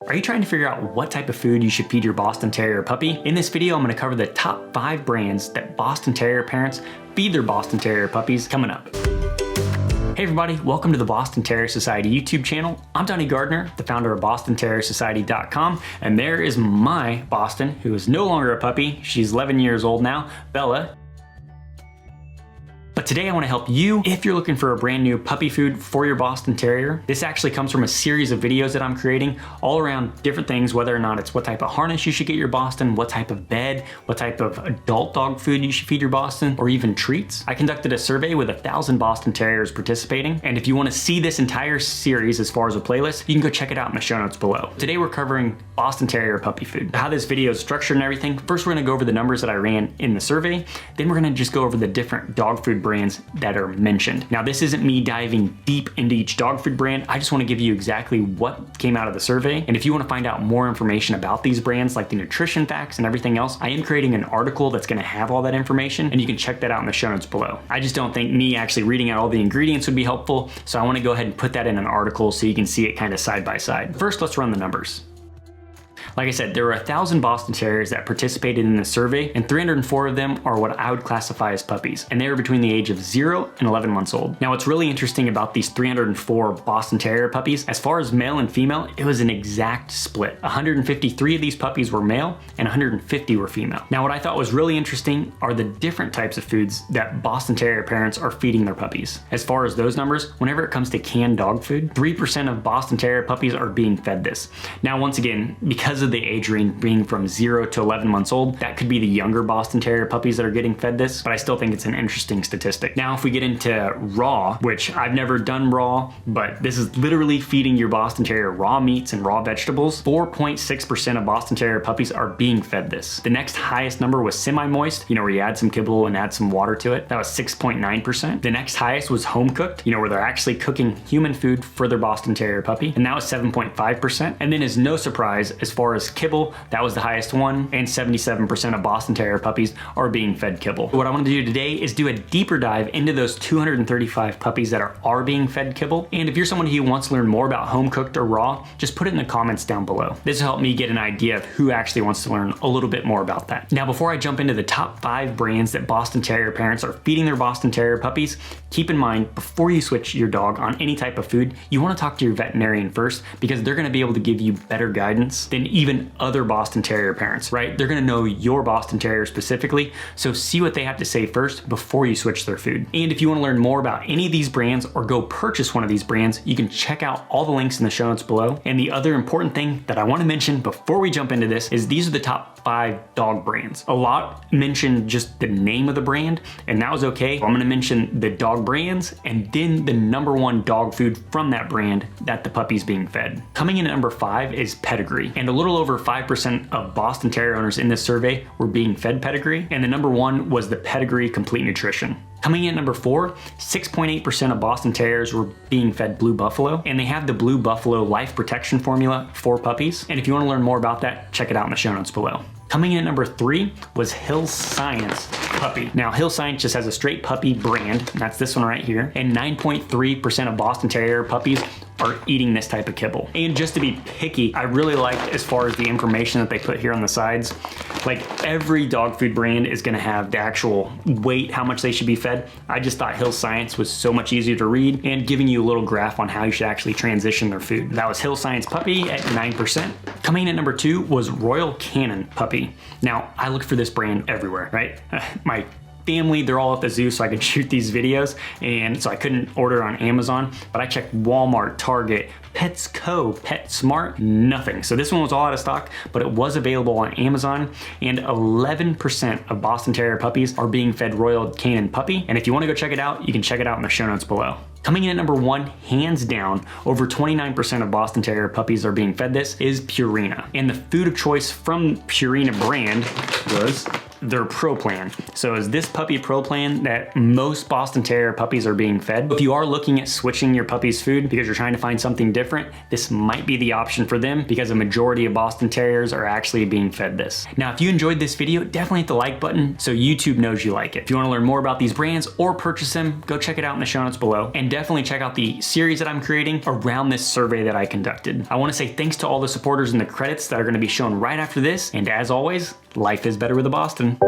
Are you trying to figure out what type of food you should feed your Boston Terrier puppy? In this video, I'm going to cover the top 5 brands that Boston Terrier parents feed their Boston Terrier puppies coming up. Hey everybody, welcome to the Boston Terrier Society YouTube channel. I'm Donnie Gardner, the founder of BostonTerrierSociety.com, and there is my Boston, who is no longer a puppy. She's 11 years old now, Bella. But today I want to help you if you're looking for a brand new puppy food for your Boston Terrier. This actually comes from a series of videos that I'm creating all around different things, whether or not it's what type of harness you should get your Boston, what type of bed, what type of adult dog food you should feed your Boston, or even treats. I conducted a survey with 1,000 Boston Terriers participating, and if you want to see this entire series as far as a playlist, you can go check it out in the show notes below. Today we're covering Boston Terrier puppy food. How this video is structured and everything. First, we're going to go over the numbers that I ran in the survey. Then we're going to just go over the different dog food brands that are mentioned. Now, this isn't me diving deep into each dog food brand. I just want to give you exactly what came out of the survey. And if you want to find out more information about these brands, like the nutrition facts and everything else, I am creating an article that's going to have all that information, and you can check that out in the show notes below. I just don't think me actually reading out all the ingredients would be helpful, so I want to go ahead and put that in an article so you can see it kind of side by side. First, let's run the numbers. Like I said, there were 1,000 Boston Terriers that participated in the survey, and 304 of them are what I would classify as puppies, and they were between the age of 0 and 11 months old. Now, what's really interesting about these 304 Boston Terrier puppies, as far as male and female, it was an exact split. 153 of these puppies were male, and 150 were female. Now, what I thought was really interesting are the different types of foods that Boston Terrier parents are feeding their puppies. As far as those numbers, whenever it comes to canned dog food, 3% of Boston Terrier puppies are being fed this. Now, once again, because of the age range being from 0 to 11 months old, that could be the younger Boston Terrier puppies that are getting fed this, but I still think it's an interesting statistic. Now, if we get into raw, which I've never done raw, but this is literally feeding your Boston Terrier raw meats and raw vegetables, 4.6% of Boston Terrier puppies are being fed this. The next highest number was semi-moist, where you add some kibble and add some water to it. That was 6.9%. The next highest was home cooked, where they're actually cooking human food for their Boston Terrier puppy, and that was 7.5%. And then, as no surprise, as far as kibble, that was the highest one, and 77% of Boston Terrier puppies are being fed kibble. What I want to do today is do a deeper dive into those 235 puppies that are being fed kibble. And if you're someone who wants to learn more about home cooked or raw, just put it in the comments down below. This will help me get an idea of who actually wants to learn a little bit more about that. Now, before I jump into the top 5 brands that Boston Terrier parents are feeding their Boston Terrier puppies, keep in mind, before you switch your dog on any type of food, you want to talk to your veterinarian first, because they're going to be able to give you better guidance than even other Boston Terrier parents, right? They're going to know your Boston Terrier specifically, so see what they have to say first before you switch their food. And if you want to learn more about any of these brands or go purchase one of these brands, you can check out all the links in the show notes below. And the other important thing that I want to mention before we jump into this is these are the top 5 dog brands. A lot mentioned just the name of the brand, and that was okay. I'm going to mention the dog brands and then the #1 dog food from that brand that the puppy's being fed. Coming in at number 5 is pedigree, and a little over 5% of Boston Terrier owners in this survey were being fed pedigree, and the #1 was the Pedigree Complete Nutrition. Coming in at number 4, 6.8% of Boston Terriers were being fed Blue Buffalo, and they have the Blue Buffalo Life Protection Formula for puppies. And if you want to learn more about that, check it out in the show notes below. Coming in at number 3 was Hill Science Puppy. Now, Hill Science just has a straight puppy brand, and that's this one right here, and 9.3% of Boston Terrier puppies are eating this type of kibble. And just to be picky, I really like as far as the information that they put here on the sides. Like, every dog food brand is going to have the actual weight, how much they should be fed. I just thought Hill Science was so much easier to read, and giving you a little graph on how you should actually transition their food. That was Hill Science Puppy at 9%. Coming in at number 2 was Royal Canin Puppy. Now, I look for this brand everywhere, right? My family, they're all at the zoo so I could shoot these videos, and so I couldn't order on Amazon, but I checked Walmart, Target, Petsco, PetSmart, nothing. So this one was all out of stock, but it was available on Amazon, and 11% of Boston Terrier puppies are being fed Royal Canin Puppy. And if you want to go check it out, you can check it out in the show notes below. Coming in at number 1, hands down, over 29% of Boston Terrier puppies are being fed this, is Purina. And the food of choice from Purina brand was their Pro Plan. So is this puppy Pro Plan that most Boston Terrier puppies are being fed. If you are looking at switching your puppy's food because you're trying to find something different, this might be the option for them because a majority of Boston Terriers are actually being fed this. Now, if you enjoyed this video, definitely hit the like button so YouTube knows you like it. If you want to learn more about these brands or purchase them, go check it out in the show notes below, and definitely check out the series that I'm creating around this survey that I conducted. I want to say thanks to all the supporters in the credits that are going to be shown right after this, and as always, life is better with a Boston.